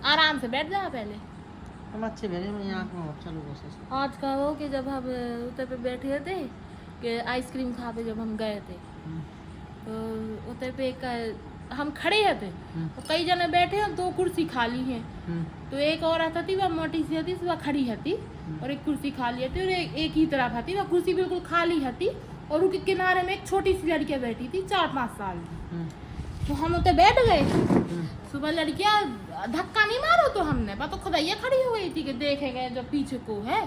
आराम से बैठ जा पहले। हम अच्छे भेजे मैं यहाँ को चलो बस। आज का वो कि जब हम उतर पे बैठे थे कि आइसक्रीम खा पे जब हम गए थे तो उतर पे एक हम खड़े थे तो कई जने बैठे हैं, 2 कुर्सी खाली हैं। तो एक औरत थी, वह मोटी सी थी, वह खड़ी थी और एक कुर्सी खाली थी और एक ही तरफ थी, वह कुर्सी बिल्कुल खाली थी और उसके किनारे में एक छोटी सी लड़कियां बैठी थी 4-5 साल की। तो हम उतर बैठ गए। सुबह लड़कियां धक्का नहीं मारो तो हमने बात तो खुदा ये खड़ी हो गई थी कि देखेंगे जो पीछे को है।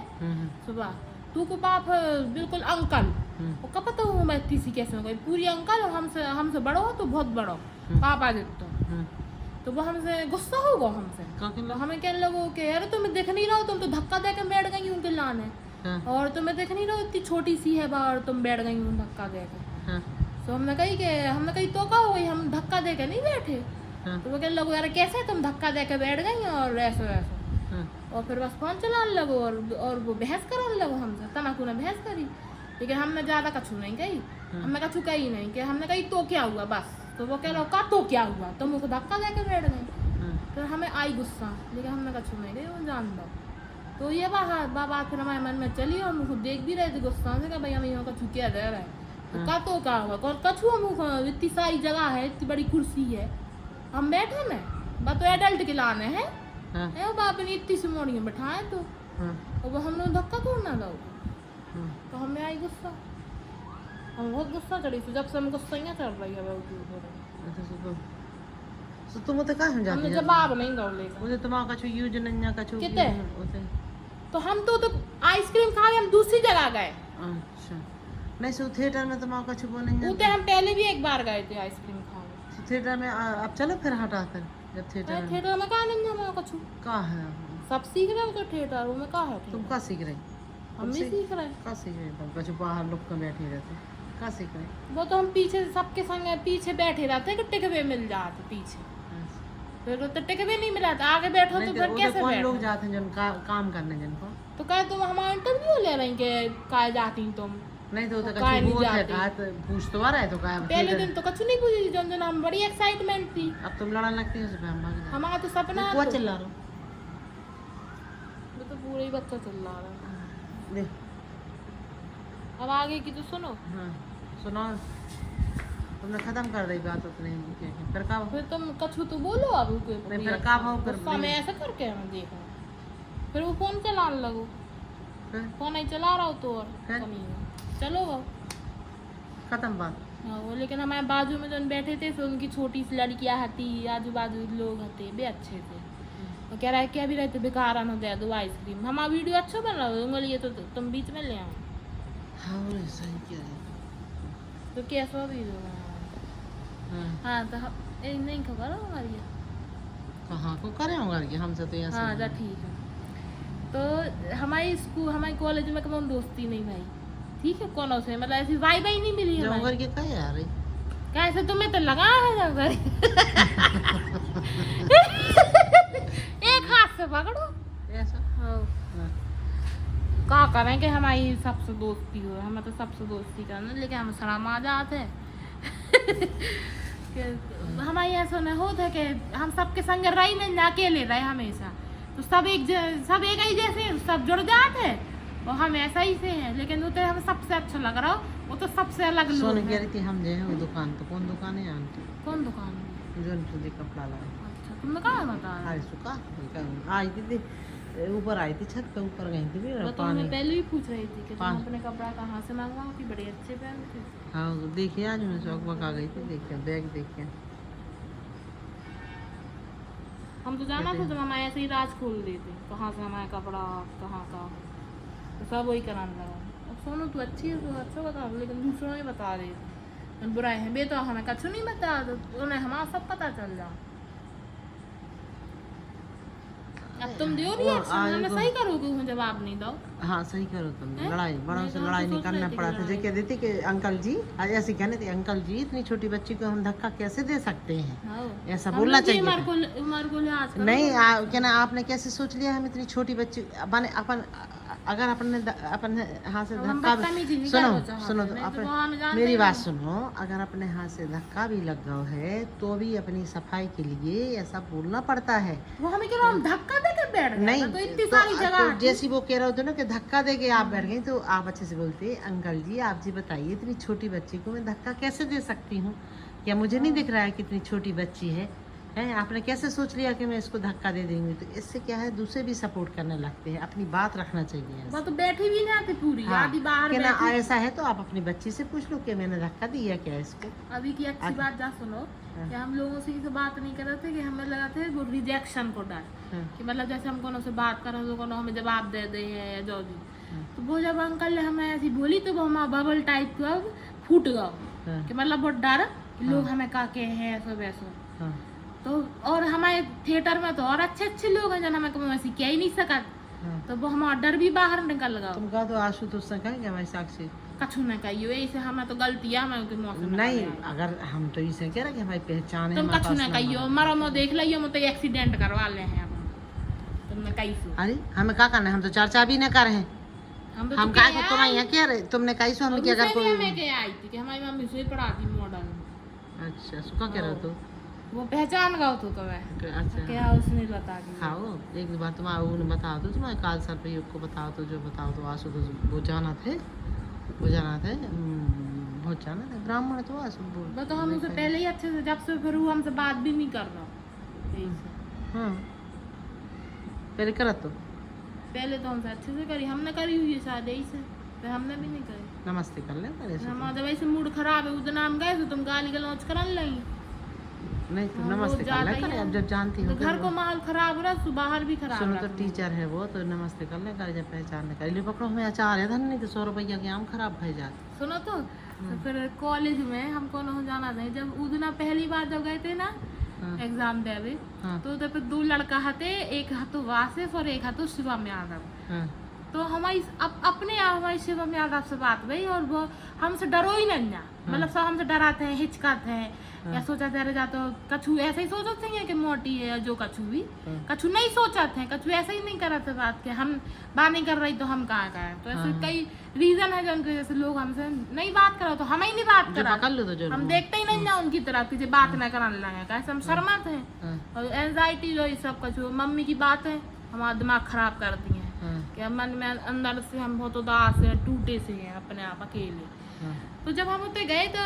सुबह तू को बाप बिल्कुल अंकल वो कब पता हूँ मैं किसी कैसे हो गई पूरी अंकल हमसे बड़ो हो तो बहुत बड़ो पापा जी तो वो हमसे गुस्सा होगा हमसे। तो हमें क्या लगो कि यार तुम्हें देख नहीं रहो, तुम तो धक्का दे के बैठ गई उनके लाने और तुम्हें देख नहीं रहो इतनी छोटी सी है बाहर तुम बैठ गई हूँ धक्का दे के। तो हमने कही तो क्या हो गई, हम धक्का दे के नहीं बैठे। तो वो कह लगो यार कैसे तुम धक्का दे के बैठ गई और ऐसा वैसा और फिर बस फोन चलाने लगो और वो बहस कराने लगो हमसे। तनाकू ने बहस करी लेकिन हमने ज़्यादा कछु नहीं कही, हमने कछु कही नहीं कि हमने कही तो क्या हुआ बस। तो वो कह लो का तो क्या हुआ तुम उसको धक्का दे के बैठ गई। फिर हमें आई गुस्सा लेकिन हमने कछु नहीं कही, वो जान दो। तो ये बात फिर हमारे मन में चली और हम खुद देख भी रहे थे गुस्सा से कि भाई हम यहाँ कछु क्या दे रहे हैं तो का तो क्या हुआ और कछु हम इतनी सारी जगह है, इतनी बड़ी कुर्सी है, हम बैठे ना बस तो एडल्ट के लाने हैं बाप ने इतनी सी मोड़ी में बैठाए तो और वो हम लोग धक्का तोड़ना दो। तो हमें आई गुस्सा, हम बहुत गुस्सा चढ़ी थी जब से हम गुस्सा ही चढ़ रही है। तो तुम तो कहाँ जाती हमने जवाब नहीं दो लेगा मुझे तुम्हारा कछु यूज नहीं कछु कितने तो हम तो आइसक्रीम खा हम दूसरी जगह गए। अच्छा नहीं सो थिएटर में तुम्हारा कछु वो नहीं उते हम पहले भी एक बार गए थे आइसक्रीम खाने। थिएटर में अब चलो फिर हटा कर जब थिएटर में कहाँ नहीं जाना कछु कहाँ है सब सीख रहे हो तो थिएटर में कहाँ है तुम क्या सीख रहे हम भी सीख रहे हैं क्या सीख रहे कछु बाहर लोग को बैठे रहते क्या सीख रहे वो तो हम पीछे सबके संग पीछे बैठे रहते कि टिकवे मिल जाते पीछे फिर तो टिकवे नहीं मिला था आगे बैठो तो फिर कैसे बैठो लोग जाते हैं जिन काम करने जिनको तो कहे तुम हमारा इंटरव्यू ले रही के काय जाती तुम नहीं तो कछु वो है कहा पूछ तो आ रहा है तो कहा पहले दिन तो कछु नहीं पूछी थी जन हम बड़ी एक्साइटमेंट थी। अब तुम लड़ने लगती हो उसमें हम भाग हमारा तो सपना वो चिल्ला रहा वो तो पूरा ही बच्चा चिल्ला रहा है। अब आगे की तो सुनो। हाँ सुनो तुमने खत्म कर दी बात उतने फिर का फिर तुम कछु तो बोलो अब नहीं फिर का भाव कर मैं ऐसा करके हम देखो फिर वो फोन चलाने लगो फोन नहीं चला रहा हो तो और चलो खत्म बात। हाँ वो लेकिन हमारे बाजू में जो बैठे थे तो उनकी छोटी सी लड़कियां थी आजू बाजू लोग थे भी अच्छे थे वो कह रहा है क्या भी रहते बेकार आना दे दो आइसक्रीम हमारा वीडियो अच्छा बन रहा है उंगली तो तुम बीच में ले आओ। हाँ सही कह रहे तो कैसा वीडियो हाँ तो नहीं खबर हो हमारी कहाँ को करे होंगे हमसे तो यहाँ हाँ ठीक है। तो हमारी कॉलेज में कौन दोस्ती नहीं भाई ठीक है कौन से मतलब ऐसी वाई वाई नहीं मिली है के क्या यार कैसे तुम्हें तो लगा है जंगर एक हाथ से पकड़ो ऐसा हाँ क्या करें कि हमारी सबसे दोस्ती हो हमें तो सबसे दोस्ती करना लेकिन हम शर्म आ जाते हमारे ऐसा नहीं होता कि हम सबके संग रही नहीं अकेले रहे हमेशा तो सब एक ही जैसे सब जुड़ जाते हैं और हम ऐसा ही से हैं लेकिन वो तो हमें सबसे अच्छा लग रहा हो वो तो सबसे अलग लोग कह रही थी हम जो है वो दुकान तो कौन दुकान है आंटी कौन दुकान है जो तुझे कपड़ा लाए अच्छा तुमने कहाँ बताया आई थी ऊपर आई थी छत पे ऊपर गई थी तो मैं पहले भी पूछ रही थी कि तुम अपने कपड़ा कहाँ से मंगवाओ कि बड़े अच्छे पहनते हाँ देखिए आज मैं चौक पर आ गई थी देखिए बैग देखिए हम तो जाना था जब हम ऐसे ही राज खोल देते कहाँ से हमारा कपड़ा कहाँ का तो सब वही कराने लगा। अब सोनू तू अच्छी है तो अच्छा बता लेकिन दूसरों ने बता रहे बुराई है बे तो हमें कछु नहीं बता तो उन्हें हमारा सब पता चल जाओ। अब तुम दियो रिएक्शन हमें सही करोगे जवाब नहीं दो। हाँ सही करो तुम लड़ाई बड़ों से लड़ाई नहीं करना पड़ा था जो कह देती कि अंकल जी आज ऐसे कहने थे अंकल जी इतनी छोटी बच्ची को हम धक्का कैसे दे सकते हैं ऐसा बोलना चाहिए नहीं क्या ना आपने कैसे सोच लिया हम इतनी छोटी बच्ची अपन अगर अपने हाथ से अब हम धक्का बदतमीजी नहीं सुनो करना चाहते, सुनो तो नहीं तो अपन वहाँ हम जानते मेरी ही बात नहीं। सुनो, अगर अपने हाथ से धक्का भी लग गया है तो भी अपनी सफाई के लिए ऐसा बोलना पड़ता है। वो हमें क्यों हम धक्का देकर बैठ गए नहीं तो इतनी सारी जगह तो थी। जैसी वो कह रहे थे ना कि धक्का दे के आप बैठ गई, तो आप अच्छे से बोलते अंकल जी आप जी बताइए इतनी छोटी बच्ची को मैं धक्का कैसे दे सकती हूँ, क्या मुझे नहीं दिख रहा है कितनी छोटी बच्ची है? आपने कैसे सोच लिया कि मैं इसको धक्का दे देंगी? तो इससे क्या है, दूसरे भी सपोर्ट करने लगते हैं, अपनी बात रखना चाहिए। वो तो बैठी भी नहीं आती पूरी, हाँ, आधी बाहर कि ना बैठी। ऐसा है तो आप अपनी बच्ची से पूछ लो कि मैंने धक्का दिया क्या इसको। अभी की अच्छी बात जा सुनो कि हम लोगों से तो बात नहीं कर रहे थे कि हमें लगा थे वो रिजेक्शन को डर कि मतलब जैसे हम कोनो से बात कर रहे तो कोनो हमें जवाब दे दे है या जो भी। तो वो जब अंकल ने हमें ऐसी बोली तो वो हमारा बबल टाइप का फूट गया कि मतलब वो डर कि लोग हमें का के हैं ऐसा वैसा। तो और हमारे थिएटर में तो और अच्छे अच्छे लोग हैं जो हमें कभी वैसे कह ही नहीं सका, तो वो हमारा डर भी बाहर निकल गया। तुम कहा तो आशुतोष से कहेंगे हमारी साक्षी कछु न कहियो, ऐसे हमें तो गलती है हमें मौसम नहीं, अगर हम तो इसे कह रहे कि हमारी पहचान है, तुम हमारे कछु पास न कहियो, मरो मो देख लियो, मैं तो एक्सीडेंट करवा ले हैं हम, तुमने कही सो। अरे हमें क्या करना है, हम तो चर्चा भी न कर रहे हैं, हम काय को तुम्हारे यहाँ क्या रहे, तुमने कही सो हमें क्या कर कोई। मैं क्या आई थी कि हमारी मम्मी से पढ़ाती मॉडल। अच्छा सुखा कह रहे तो वो पहचान गया तो मैं अच्छा क्या उसने बता दिया। हाँ एक बात तुम्हारे बता दो, तुम्हारे काल सर पे को बताओ तो जो बताओ तो आसु तो वो जाना थे बहुत जाना थे ब्राह्मण तो आसु वो तो हम उसे पहले ही अच्छे से जब से फिर वो हमसे बात भी नहीं कर रहा। हाँ पहले करा तो पहले तो हमसे अच्छे से करी, हमने करी हुई है शायद यही से, फिर हमने भी नहीं करी। नमस्ते कर ले पहले से हमारा जब ऐसे मूड खराब है उस दिन हम गए तो तुम गाली गलौज करने लगी। नहीं तो नमस्ते कर ले करे, अब जब जानती हो तो घर को माहौल खराब हो रहा है, बाहर भी खराब सुनो रहा तो टीचर है वो तो नमस्ते कर ले कर, जब पहचान कर ले पकड़ो हमें अचार है धन, नहीं तो 100 रुपया के आम खराब भय जाते। सुनो तो फिर कॉलेज में हमको न जाना था, जब उस दिन पहली बार जब गए थे ना एग्जाम देवे, तो उधर पे 2 लड़का हते, एक हतो वासिफ और एक हतो शिवम यादव। तो हमारी अपने आप हमारी शिवम यादव से बात हुई और वो हमसे डरो ही नहीं ना, मतलब सब हमसे डराते हैं, हिचकाते हैं या सोचाते रह जाते हो कछु ऐसे ही सोचते हैं कि मोटी है या जो कछु भी कछु नहीं सोचाते हैं, कछु ऐसे ही नहीं कराते बात के हम बात नहीं कर रही तो हम कहाँ का है। तो ऐसे कई रीजन है जो उनके जैसे लोग हमसे नहीं बात करो तो हमें ही नहीं बात करा, तो हम देखते ही नहीं ना उनकी तरफ कि बात न कराने लगे, कैसे हम शर्माते हैं। और एंजाइटी जो ये सब कछु मम्मी की बात है हमारा दिमाग खराब करती है कि मन में अंदर से हम बहुत उदास है, टूटे से हैं अपने आप अकेले। तो जब हम उतने गए तो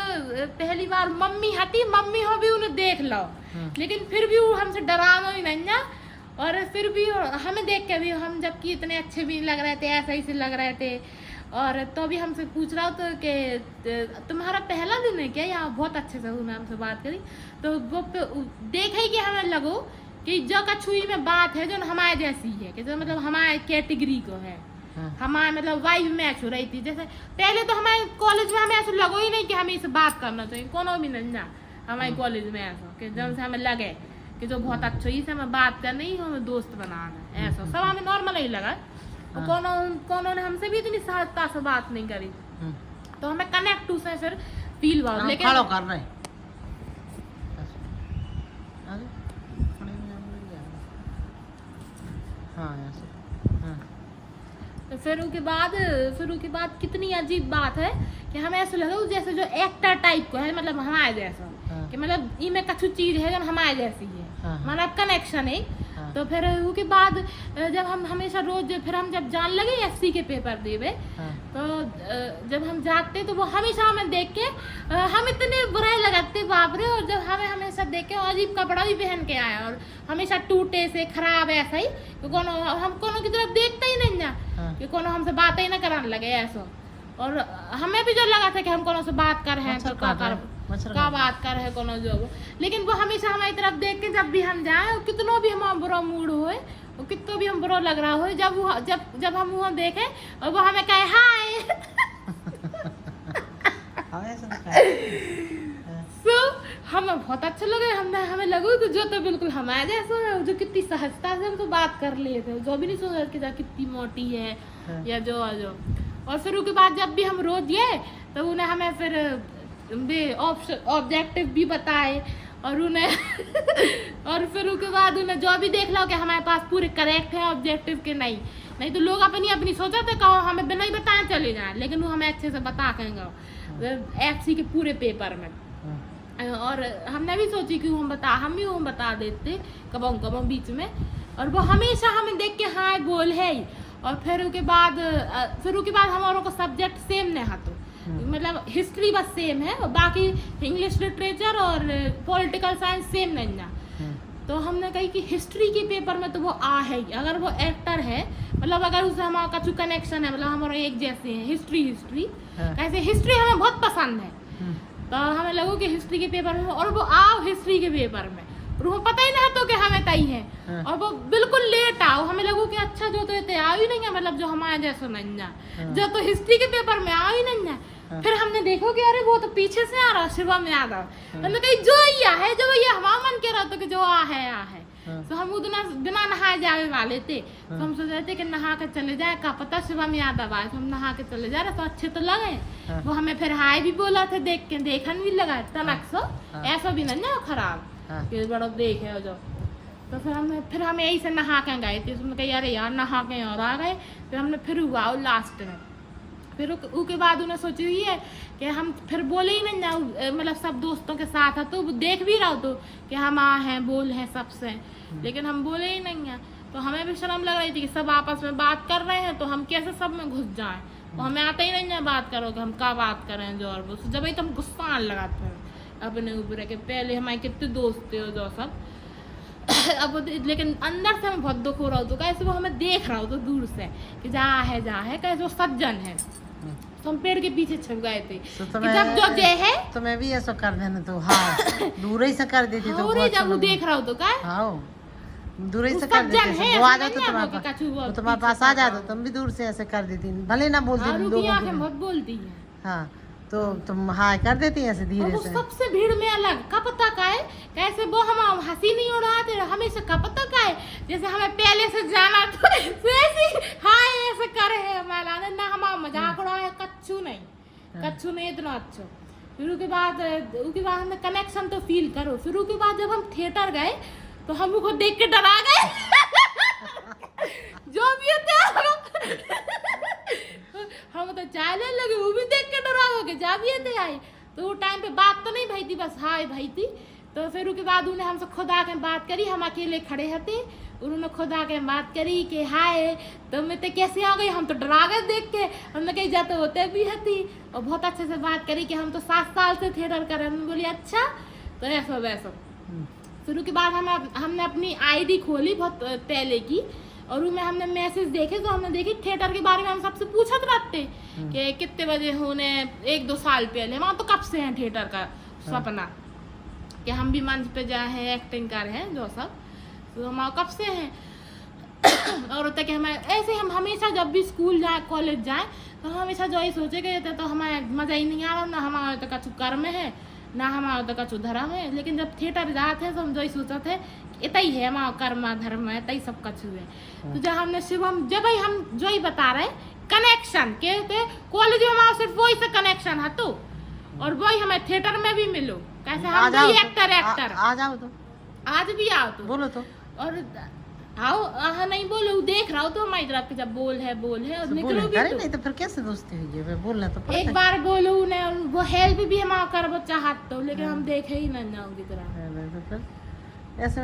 पहली बार मम्मी हटी, मम्मी हो भी उन्हें देख लो, लेकिन फिर भी वो हमसे डराना ही नहीं ना, और फिर भी हमें देख के भी हम जबकि इतने अच्छे भी लग रहे थे, ऐसे ही से लग रहे थे, और तो भी हमसे पूछ रहा तो कि तुम्हारा पहला दिन है क्या यहाँ, बहुत अच्छे से उन्होंने हमसे बात करी। तो वो देखे ही कि हमें लगो कि जो कछुई में बात है जो हमारे जैसी है, कि जो मतलब हमारे कैटेगरी को है, हमारे मतलब वाइब मैच हो रही थी। जैसे पहले तो हमारे कॉलेज में हमें ऐसा लगो ही नहीं कि हमें इससे बात करना चाहिए, कोनो भी नहीं ना हमारे कॉलेज में ऐसा कि जब से हमें लगे कि जो बहुत अच्छा इससे हमें बात करनी ही, हमें दोस्त बनाना है, ऐसा सब हमें नॉर्मल ही लगा। तो कोनो ने हमसे भी इतनी सहजता से बात नहीं करी, तो हमें कनेक्ट से फिर फील हुआ। लेकिन फॉलो कर रहे तो फिर उसके बाद कितनी अजीब बात है कि हमें ऐसा लगा जैसे जो एक्टर टाइप को है, मतलब हमारे जैसा कि मतलब इनमें कछु चीज है जो हमारे जैसी है, मतलब कनेक्शन है। तो फिर उसके बाद जब हम हमेशा रोज फिर हम जब जान लगे एफसी के पेपर देवे, तो जब हम जाते तो वो हमेशा हमें देख के हम इतने बुराई लगाते बाप रे, और जब हमें हमेशा देख के अजीब कपड़ा भी पहन के आए और हमेशा टूटे से खराब ऐसा ही, तो हम कोनो की तरफ देखते ही नहीं ना कि कोनो हमसे बात ही ना कराने लगे ऐसा। और हमें भी जो लगा था कि हम कोनो से बात कर रहे हैं तो का बात कर रहे कोनो जो, लेकिन वो हमेशा हमारी तरफ देख के जब भी हम जाए कितना भी हमारा बुरा मूड हो, कितना भी हम बुरा लग रहा हो, जब हम वहाँ देखे और वो हमें कहे हाय तो हमें बहुत अच्छा लगे, हमें लगे कि जो तो बिल्कुल हमारे जैसा है, जो कितनी सहजता से हम तो बात कर लिए थे, जो भी नहीं सोचा कि कितनी मोटी है या जो। और फिर उसके बाद जब भी हम रोज गए तो उन्हें हमें फिर ऑब्जेक्टिव भी बताए, और उन्हें और फिर उसके बाद उन्हें जो भी देख लो कि हमारे पास पूरे करेक्ट है ऑब्जेक्टिव के नहीं, नहीं तो लोग अपनी अपनी सोचते कहो हमें बिना ही बताए चले जाए, लेकिन वो हमें अच्छे से बता कहेंगे FC के पूरे पेपर में। और हमने भी सोची कि हम भी बता देते कबों बीच में, और वो हमेशा हमें देख के हाँ बोल है ही। और फिर उसके बाद हमारों को सब्जेक्ट सेम नहीं है, तो मतलब हिस्ट्री बस सेम है और बाकी इंग्लिश लिटरेचर और पॉलिटिकल साइंस सेम नहीं है। तो हमने कही कि हिस्ट्री के पेपर में तो वो है ही, अगर वो एक्टर है मतलब अगर उससे हमारा कछु कनेक्शन है, मतलब हमारा एक जैसे है हिस्ट्री ऐसे हिस्ट्री हमें बहुत पसंद है। तो हमें लगो कि हिस्ट्री के पेपर में, और वो आओ हिस्ट्री के पेपर में और वो पता ही नहीं तो कि हमें तय है, और वो बिल्कुल लेट आओ, हमें लगो कि अच्छा जो तो ये आ ही नहीं है, मतलब जो हमारे जैसा नहीं है, जो तो हिस्ट्री के पेपर में आ ही नहीं है। फिर हमने देखो कि अरे वो तो पीछे से आ रहा शिवम यादव, हमने कही जो है जो ये हमारा मन कह रहा था कि जो है। तो हम उतना बिना नहाए जाने वाले थे, तो हम सोच रहे थे कि नहा के चले जाए, का पता शिवम यादव आए, तो हम नहा के चले जा रहे तो अच्छे तो लगे। वो हमें फिर हाय भी बोला था, देख के देखन भी लगा तनक सो, ऐसा भी नहीं है खराब कि बड़ा देखे जो। तो फिर हम यही से नहा के गए थे, उसने कही अरे यार नहा के और आ गए। फिर हमने फिर हुआ लास्ट में, फिर उसके बाद उन्हें सोची हुई है कि हम फिर बोले ही नहीं जाओ, मतलब सब दोस्तों के साथ है तो देख भी रहा हो तो कि हम हैं बोल हैं सबसे, लेकिन हम बोले ही नहीं हैं। तो हमें भी शर्म लग रही थी कि सब आपस में बात कर रहे हैं तो हम कैसे सब में घुस जाएं, तो हमें आता ही नहीं है बात करो कि हम क्या बात करें जो, और वो जब ही तो हम गुस्सा आने लगा था अपने ऊपर के पहले हमारे कितने दोस्त थे जो सब अब लेकिन अंदर से हमें बहुत दुख हो रहा हो तो कैसे वो हमें देख रहा हो तो दूर से कि जा है कैसे वो सज्जन है। तो हम पेड़ के पीछे छुप गए थे तो जब जो जे है तो मैं भी ऐसा कर देना तो हाँ दूर ही से कर देती तो हाँ, जब वो देख रहा हो तो क्या हाँ दूर ही से कर देती, वो आ जाओ तो तुम्हारे पास आ जाओ, तुम भी दूर से ऐसे कर देती, भले ना बोलती बहुत बोलती है। हाँ तो तुम हाँ कर देती है ऐसे धीरे से। सबसे भीड़ में अलग का पता का है कैसे वो हम हंसी नहीं उड़ाते हमेशा का पता का है, जैसे हमें पहले से जाना तो ऐसे हाय ऐसे करे है हमारा ना हमारा मजाक उड़ाए कच्चू नहीं इतना अच्छा। फिर उसके बाद हमने कनेक्शन तो फील करो। फिर उसके बाद जब हम थिएटर गए तो हम उनको देख के डरा गए जो भी होते हम तो चाहने लगे वो भी देख के डरा हो गए जा भी थे आए। तो वो टाइम पे बात तो नहीं भाई थी, बस हाय भाई थी। तो फिर उसके बाद उन्हें हमसे खुद आके बात करी, हम अकेले खड़े थे, उन्होंने खुद आके बात करी कि हाय तो मैं तो कैसे आ गई, हम तो डरा गए देख के, हमने कहीं जाते होते भी हती। और बहुत अच्छे से बात करी कि हम तो 7 साल से थिएटर कर रहे हैं। हमने बोली अच्छा तो ऐसा वैसा। फिर उसके बाद हमने अपनी ID खोली बहुत पहले की, और उसमें हमने मैसेज देखे तो हमने देखी थिएटर के बारे में हम सबसे पूछत रहते कि कितने बजे होने 1-2 साल पहले वहाँ तो कब से हैं थिएटर का सपना कि हम भी मंच पे जाए हैं एक्टिंग कर हैं जो सब, तो हम कब से हैं। और होता कि हमें ऐसे हम हमेशा जब भी स्कूल जाए कॉलेज जाए तो हम हमेशा जो ही सोचे कि तो हमारे मज़ा ही नहीं आ रहा, ना हमारा तो कछु कर्म है ना हमारा तो कछु धर्म है। लेकिन जब थिएटर जाते हैं तो हम जो ही सोचा थे इतना ही है हमारा कर्म धर्म है तई सब कछु है। तो जब हमने शिवम जब ही हम जो ही बता रहे कनेक्शन के कॉलेज में हमारा सिर्फ वही से कनेक्शन है तो, और वही हमें थिएटर में भी मिलो कैसे हम भी एक्टर आ जाओ तो आज भी आओ तो बोलो तो, और आओ नहीं बोलो देख रहा हो तो हमारी तरफ जब बोल है और निकलो भी तो। नहीं तो फिर कैसे दोस्ती हुई है, बोलना तो एक बार बोलो ने वो हेल्प भी हमारा कर चाहत तो, लेकिन हम देखे ही नहीं जाओगी तरह ऐसे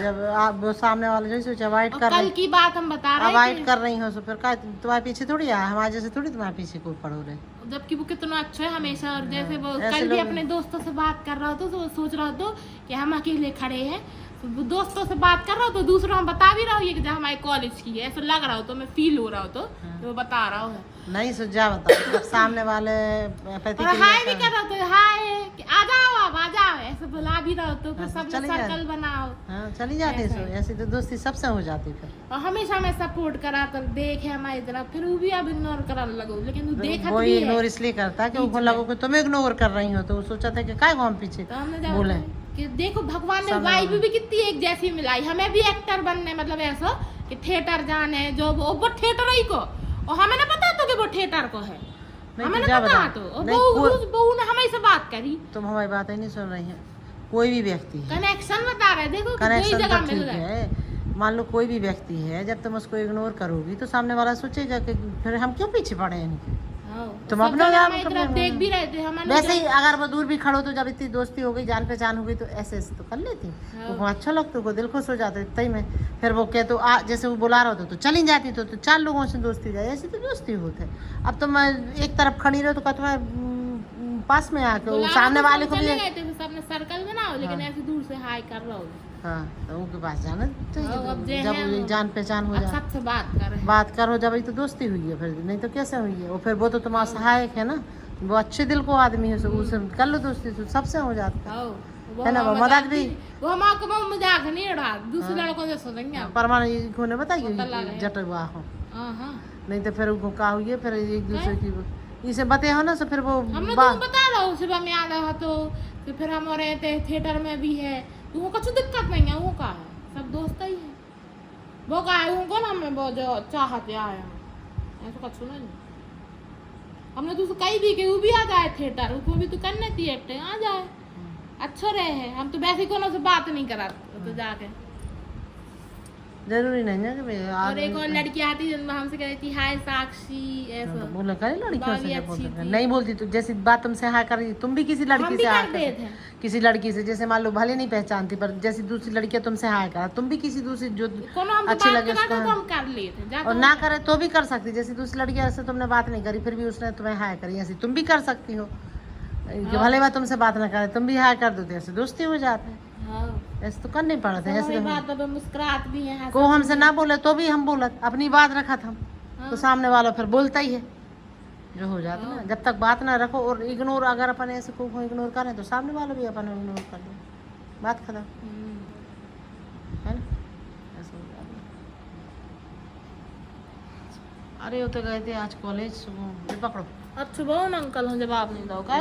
जब आप वो सामने वाले जो सोचा अवॉइड कर कल की बात हम बता रहे अवॉइड कर रही हो तो फिर का तुम्हारे पीछे थोड़ी है, हमारे जैसे थोड़ी तुम्हारे पीछे कोई पड़ो रहे, जबकि वो कितना अच्छा है हमेशा। और जैसे वो कल भी अपने दोस्तों से बात कर रहा था तो सोच रहा था कि हम अकेले खड़े हैं, तो दोस्तों से बात कर रहा हो तो दूसरों हम बता भी रहा हूँ ये कि जब हमारे कॉलेज की है ऐसा लग रहा हो तो मैं फील हो रहा हो तो वो बता रहा हूँ नहीं सुझा बता सामने वाले हाय भी कर रहा तो हाय आ जाओ ऐसे बुला भी रहा हो तो फिर सब सर्कल बनाओ चली जाती है ऐसी तो दोस्ती सबसे हो जाती फिर। और हमेशा मैं सपोर्ट करा कर देखे हमारी तरफ, फिर वो भी अब इग्नोर कराने लगो, लेकिन वो देखा वो इग्नोर इसलिए करता कि उनको लगो कि तुम इग्नोर कर रही हो तो वो सोचा था कि काय हम पीछे तो हमने बोले कि देखो भगवान ने वाइफ भी कितनी एक जैसी मिलाई, हमें भी एक्टर बनने मतलब ऐसा कि थिएटर जाने जो वो थिएटर ही को, और हमें ना पता तो कि वो थिएटर को है, हमें ना पता तो बहू ने हमें से बात करी। तुम हमारी बात ही नहीं सुन रही है, कोई भी व्यक्ति कनेक्शन बता रहे देखो कनेक्शन तो ठीक है, मान लो कोई भी व्यक्ति है, जब तुम उसको इग्नोर करोगी तो सामने वाला सोचेगा कि फिर हम क्यों पीछे पड़े हैं इनके। हाँ, तुम सब अपना जने काम हमारी कर तरफ रहे देख हो। भी रहे थे हमारे वैसे ही अगर वो दूर भी खड़ो तो जब इतनी दोस्ती हो गई, जान पहचान हो गई, तो ऐसे ऐसे तो कर लेती। हाँ। वो अच्छा लगता, वो दिल खुश हो जाता है तई में। फिर वो कहते जैसे वो बुला रहा होता तो चली जाती, तो 4 लोगों से दोस्ती हो जाए, ऐसी तो दोस्ती होते। अब तुम एक तरफ खड़ी रहो तो कहते मैं पास में आके वो सामने वाले को भी। चले गए थे सबने सर्कल बनाओ, लेकिन हाँ। ऐसे दूर से हाय कर रहा हो। हाँ, तो उनके पास जाना चाहिए। हाँ, अब तो जे जब हैं वो वो- जान पहचान हो अब जाए, सबसे बात कर रहे हैं। बात करो जब, ही तो दोस्ती हुई है। फिर नहीं तो कैसे हुई है? और फिर वो तो तुम्हारा सहायक है ना, वो अच्छे दिल को आदमी है, उससे कर लो दोस्ती तो सबसे हो जाता है। हाँ, वो है ना, वो हमारा मदद भी। वो हमारे को मजाक नहीं उड़ा, दूसरे लड़कों से सुनेंगे आप। परमानेंट को ने पता लगा बताइए है। जटवा हो, हाँ हाँ, नहीं तो फिर उनको का हुई है, फिर एक दूसरे की इसे बते हो ना, तो फिर वो हमने बा- तुम बता रहा हूँ सुबह में आ रहा तो फिर हम हो रहे थे थिएटर में भी है, तो वो कुछ दिक्कत नहीं है, वो का है सब दोस्त ही है। वो का है उनको ना, हमें वो जो चाहते आए हम ऐसा कुछ सुना नहीं। हमने तो उसे कही भी कि वो भी आ जाए थिएटर, उसको भी तो करने थी एक्टिंग, आ जाए अच्छा रहे है। हम तो वैसे कोनो से बात नहीं करा तो जाके। जरूरी नहीं है कि भाई और एक और लड़की आती जिनमें हमसे कह रही थी हाय साक्षी ऐसा। बोला करे लड़कियों से बाली जब अच्छी बोलते थी। नहीं बोलती, तो जैसी बात तुमसे हाँ कर रही, तुम भी किसी हम लड़की भी से हाँ करते थे। किसी लड़की से, जैसे मान लो भले नहीं पहचानती, पर जैसी दूसरी लड़की तुमसे हाँ करा, तुम भी किसी दूसरी जो कोनो हम अच्छी बात लगे करा उसको तो हाँ। हम कर लिए थे जाके और ना करे तो भी कर सकती, जैसे दूसरी लड़की से तुमने बात नहीं करी, फिर भी उसने तुम्हें हाय करी, ऐसी तुम भी कर सकती हो। कि भले बात तुमसे बात ना करे, तुम भी हाय कर दो, तो ऐसे दोस्ती हो जाते हैं। हाँ, ऐसे तो करने पड़ते हैं। हमारी ऐसे बातों पे मुस्कुरात भी है, को हमसे ना बोले तो भी हम बोलत अपनी बात रखा था, हाँ। तो सामने वाला फिर बोलता ही है, जो हो जाता ना। जब तक बात ना रखो और इग्नोर, अगर अपन ऐसे को इग्नोर करें तो सामने वाला भी अपन इग्नोर कर दे, बात खत्म, है ना। ऐसा हो जाता है। अरे वो तो गए थे आज कॉलेज, सुबह ये पकड़ो। अब सुबह ना अंकल हम जवाब नहीं दो का